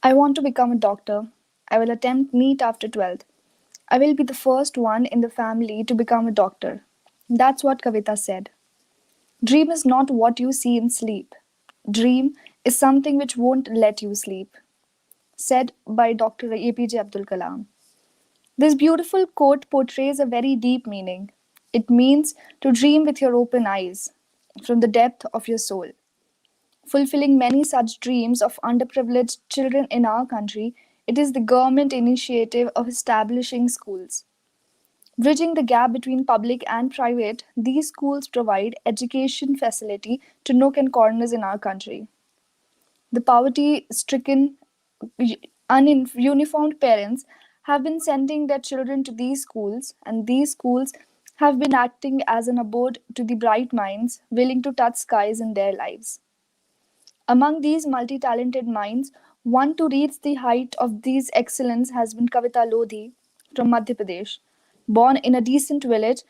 I want to become a doctor. I will attempt NEET after 12th. I will be the first one in the family to become a doctor. That's what Kavita said. Dream is not what you see in sleep. Dream is something which won't let you sleep. Said by Dr. APJ Abdul Kalam. This beautiful quote portrays a very deep meaning. It means to dream with your open eyes, from the depth of your soul. Fulfilling many such dreams of underprivileged children in our country, it is the government initiative of establishing schools. Bridging the gap between public and private, these schools provide education facility to nook and corners in our country. The poverty-stricken, uniformed parents have been sending their children to these schools, and these schools have been acting as an abode to the bright minds willing to touch skies in their lives. Among these multi-talented minds, one to reach the height of these excellence has been Kavita Lodhi from Madhya Pradesh. Born in a decent village,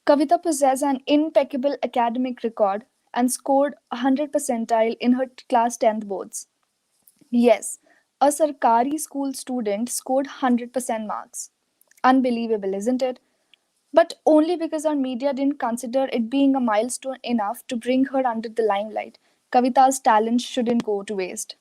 Kavita possesses an impeccable academic record and scored 100 percentile in her class 10th boards. Yes, a Sarkari school student scored 100% marks. Unbelievable, isn't it? But only because our media didn't consider it being a milestone enough to bring her under the limelight. Kavita's talent shouldn't go to waste.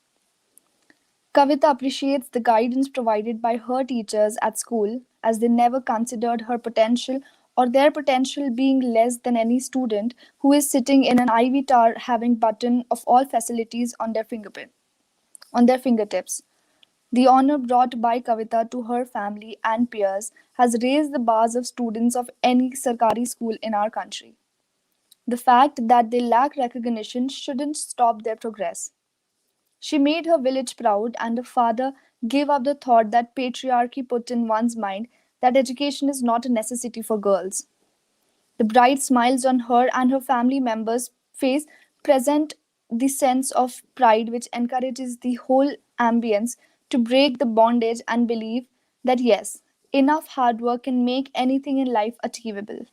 Kavita appreciates the guidance provided by her teachers at school, as they never considered her potential or their potential being less than any student who is sitting in an ivy tower having button of all facilities on their fingertips. The honor brought by Kavita to her family and peers has raised the bars of students of any Sarkari school in our country. The fact that they lack recognition shouldn't stop their progress. She made her village proud, and her father gave up the thought that patriarchy put in one's mind that education is not a necessity for girls. The bright smiles on her and her family members' face present the sense of pride which encourages the whole ambience to break the bondage and believe that yes, enough hard work can make anything in life achievable.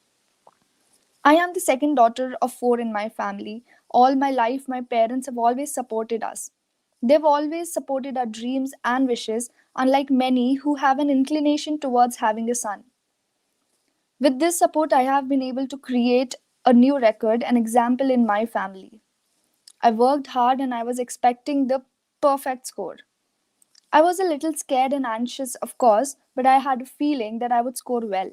I am the second daughter of four in my family. All my life, my parents have always supported us. They've always supported our dreams and wishes, unlike many who have an inclination towards having a son. With this support, I have been able to create a new record, an example in my family. I worked hard and I was expecting the perfect score. I was a little scared and anxious, of course, but I had a feeling that I would score well.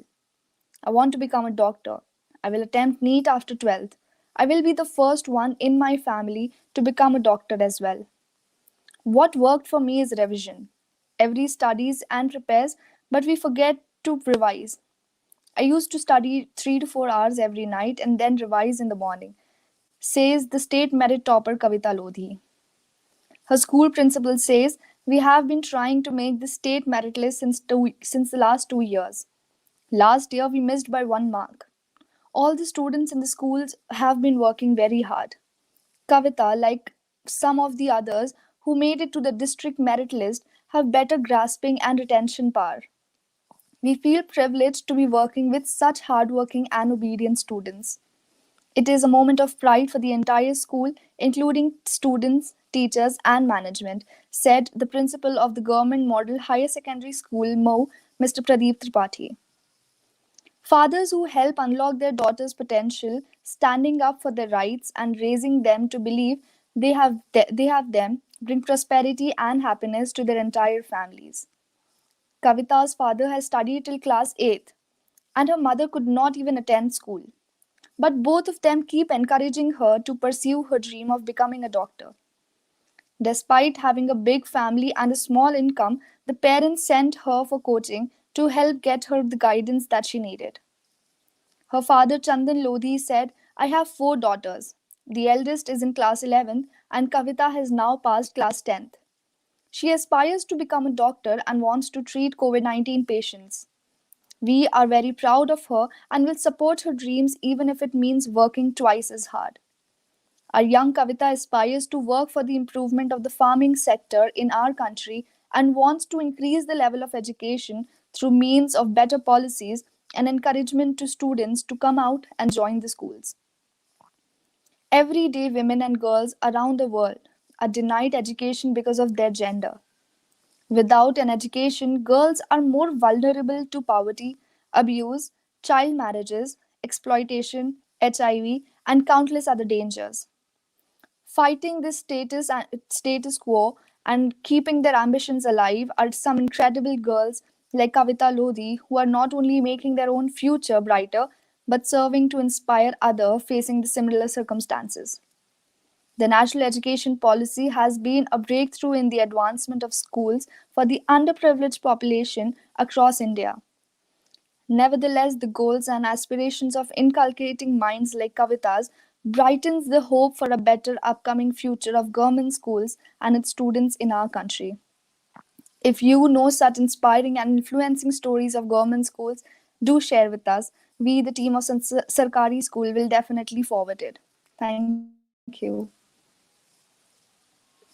I want to become a doctor. I will attempt NEET after 12th. I will be the first one in my family to become a doctor as well. What worked for me is revision. Every studies and prepares, but we forget to revise. I used to study 3 to 4 hours every night and then revise in the morning, says the state merit topper Kavita Lodhi. Her school principal says, we have been trying to make the state merit list since the last 2 years. Last year, we missed by 1 mark. All the students in the schools have been working very hard. Kavita, like some of the others who made it to the district merit list, have better grasping and retention power. We feel privileged to be working with such hardworking and obedient students. It is a moment of pride for the entire school, including students, teachers, and management, said the principal of the Government Model Higher Secondary School, Mo, Mr. Pradeep Tripathi. Fathers who help unlock their daughters' potential, standing up for their rights and raising them to believe they have them, bring prosperity and happiness to their entire families. Kavita's father has studied till class 8th, and her mother could not even attend school. But both of them keep encouraging her to pursue her dream of becoming a doctor. Despite having a big family and a small income, the parents sent her for coaching to help get her the guidance that she needed. Her father, Chandan Lodhi, said, I have four daughters. The eldest is in class 11th, and Kavita has now passed class 10th. She aspires to become a doctor and wants to treat COVID-19 patients. We are very proud of her and will support her dreams even if it means working twice as hard. Our young Kavita aspires to work for the improvement of the farming sector in our country and wants to increase the level of education through means of better policies and encouragement to students to come out and join the schools. Every day, women and girls around the world are denied education because of their gender. Without an education, girls are more vulnerable to poverty, abuse, child marriages, exploitation, HIV, and countless other dangers. Fighting this status quo and keeping their ambitions alive are some incredible girls like Kavita Lodhi who are not only making their own future brighter but serving to inspire others facing the similar circumstances. The national education policy has been a breakthrough in the advancement of schools for the underprivileged population across India. Nevertheless, the goals and aspirations of inculcating minds like Kavita's brightens the hope for a better upcoming future of government schools and its students in our country. If you know such inspiring and influencing stories of government schools, do share with us. We, the team of Sarkari School, will definitely forward it. Thank you.